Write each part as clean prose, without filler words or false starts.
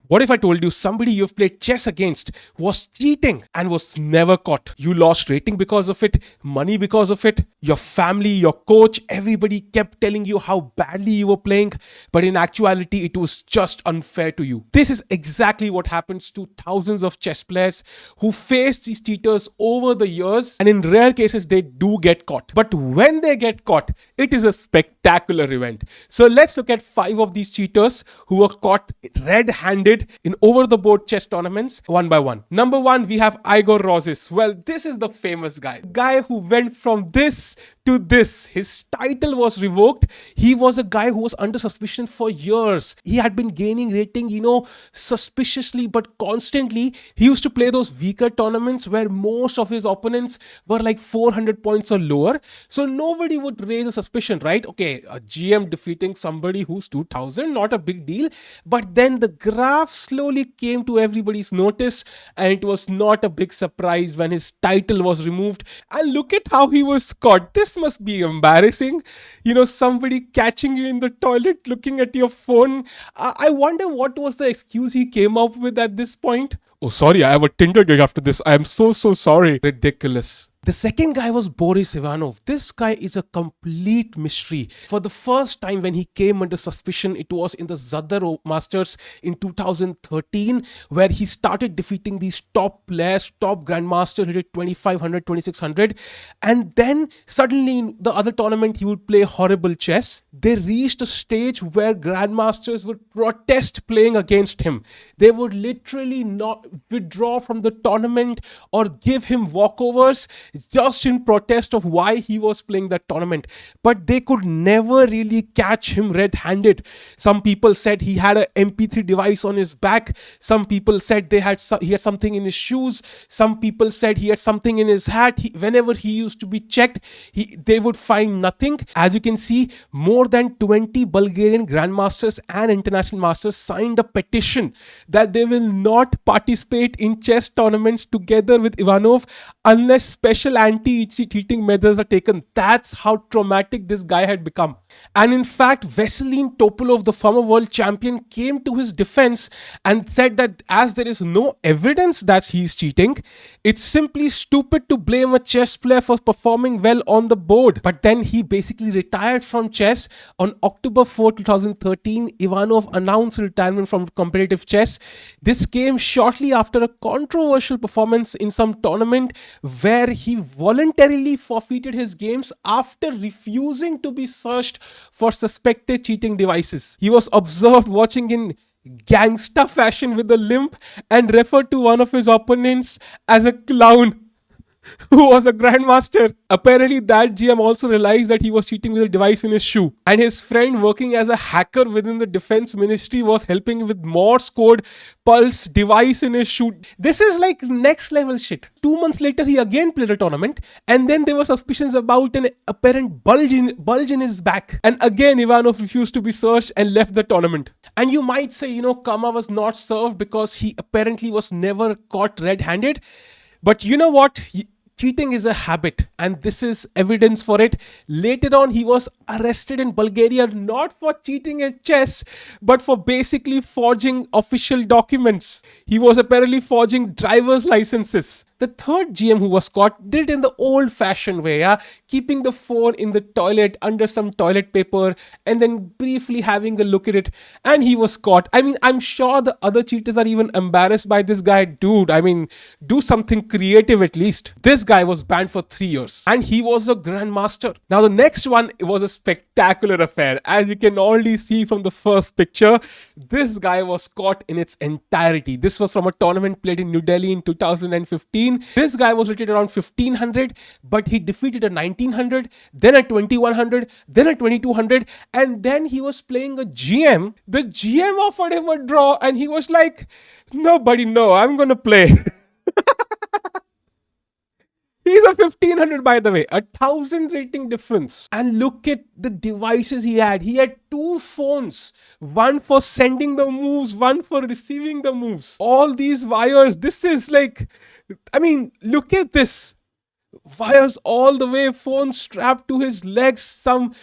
What if I told you somebody you've played chess against was cheating and was never caught? You lost rating because of it, money because of it, your family, your coach, everybody kept telling you how badly you were playing, but in actuality, it was just unfair to you. This is exactly what happens to thousands of chess players who face these cheaters over the years, and in rare cases, they do get caught. But when they get caught, it is a spectacular event. So let's look at 5 of these cheaters who were caught red-handed in over-the-board chess tournaments one by one. Number 1, we have Igor Roses. Well, this is the famous guy who went from this to this. His title was revoked. He was a guy who was under suspicion for years. He had been gaining rating, suspiciously but constantly. He used to play those weaker tournaments where most of his opponents were like 400 points or lower. So nobody would raise a suspicion, right? Okay, a GM defeating somebody who's 2000, not a big deal. But then the graph slowly came to everybody's notice, and it was not a big surprise when his title was removed. And look at how he was caught. This must be embarrassing. Somebody catching you in the toilet, looking at your phone. I wonder what was the excuse he came up with at this point. Oh, sorry, I have a Tinder gig after this. I am so sorry. Ridiculous. The second guy was Bori Sivanov. This guy is a complete mystery. For the first time when he came under suspicion, it was in the Zadar Masters in 2013, where he started defeating these top players, top grandmasters. He did 2500, 2600. And then suddenly in the other tournament, he would play horrible chess. They reached a stage where grandmasters would protest playing against him. They would literally not withdraw from the tournament or give him walkovers just in protest of why he was playing that tournament. But they could never really catch him red-handed. Some people said he had an MP3 device on his back. Some people said he had something in his shoes. Some people said he had something in his hat. Whenever he used to be checked, they would find nothing. As you can see, more than 20 Bulgarian grandmasters and international masters signed a petition that they will not participate in chess tournaments together with Ivanov unless special anti-cheating measures are taken. That's how traumatic this guy had become. And in fact, Veselin Topolov, the former world champion, came to his defense and said that as there is no evidence that he's cheating, it's simply stupid to blame a chess player for performing well on the board. But then he basically retired from chess. On October 4, 2013, Ivanov announced retirement from competitive chess. This came shortly after a controversial performance in some tournament where he voluntarily forfeited his games after refusing to be searched for suspected cheating devices. He was observed watching in gangsta fashion with a limp and referred to one of his opponents as a clown who was a grandmaster. Apparently, that GM also realized that he was cheating with a device in his shoe. And his friend working as a hacker within the defense ministry was helping with Morse code pulse device in his shoe. This is like next level shit. 2 months later, he again played a tournament. And then there were suspicions about an apparent bulge in his back. And again, Ivanov refused to be searched and left the tournament. And you might say, Kama was not served because he apparently was never caught red-handed. But you know what? Cheating is a habit, and this is evidence for it. Later on, he was arrested in Bulgaria not for cheating at chess, but for basically forging official documents. He was apparently forging driver's licenses. The third GM who was caught did it in the old-fashioned way, keeping the phone in the toilet under some toilet paper and then briefly having a look at it, and he was caught. I mean, I'm sure the other cheaters are even embarrassed by this guy. Dude, I mean, do something creative at least. This guy was banned for 3 years, and he was a grandmaster. Now, the next one was a spectacular affair. As you can already see from the first picture, this guy was caught in its entirety. This was from a tournament played in New Delhi in 2015. This guy was rated around 1500, but he defeated a 1900, then a 2100, then a 2200, and then he was playing a GM. The GM offered him a draw, and he was like, no, buddy, no, I'm going to play. He's a 1500, by the way, 1000 rating difference. And look at the devices he had. He had 2 phones, one for sending the moves, one for receiving the moves. All these wires, this is like, I mean, look at this. Wires all the way, phone strapped to his legs, some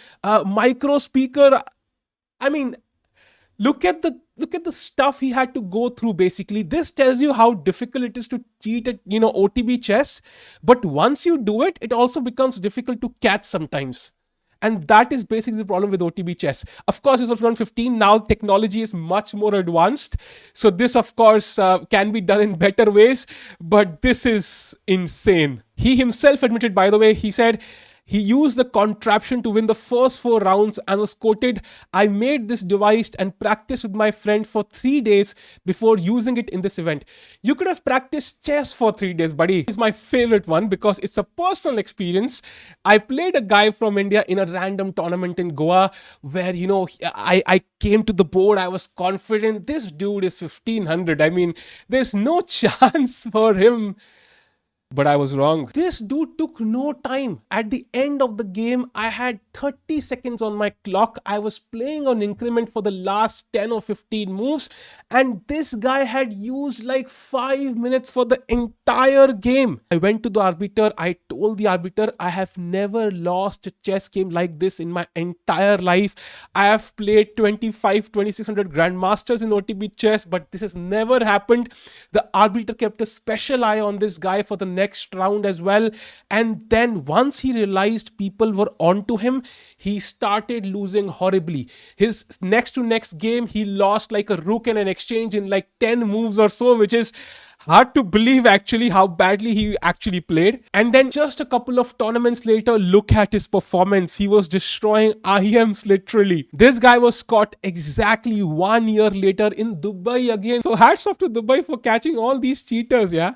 micro speaker. I mean, look at the Look at the stuff he had to go through. Basically, this tells you how difficult it is to cheat at, OTB chess. But once you do it, it also becomes difficult to catch sometimes. And that is basically the problem with OTB chess. Of course, it was 2015. Now technology is much more advanced. So this, of course, can be done in better ways. But this is insane. He himself admitted, by the way, he said, he used the contraption to win the first 4 rounds and was quoted, "I made this device and practiced with my friend for 3 days before using it in this event." You could have practiced chess for 3 days, buddy. It's my favorite one because it's a personal experience. I played a guy from India in a random tournament in Goa where, I came to the board. I was confident. This dude is 1500. I mean, there's no chance for him. But I was wrong. This dude took no time. At the end of the game, I had 30 seconds on my clock. I was playing on increment for the last 10 or 15 moves. And this guy had used like 5 minutes for the entire game. I went to the arbiter. I told the arbiter, I have never lost a chess game like this in my entire life. I have played 2600 grandmasters in OTB chess, but this has never happened. The arbiter kept a special eye on this guy for the next round as well. And then once he realized people were onto him, he started losing horribly. His next to next game, he lost like a rook and an exchange in like 10 moves or so, which is hard to believe actually how badly he actually played. And then just a couple of tournaments later, look at his performance. He was destroying IMs literally. This guy was caught exactly 1 year later in Dubai again. So hats off to Dubai for catching all these cheaters, yeah.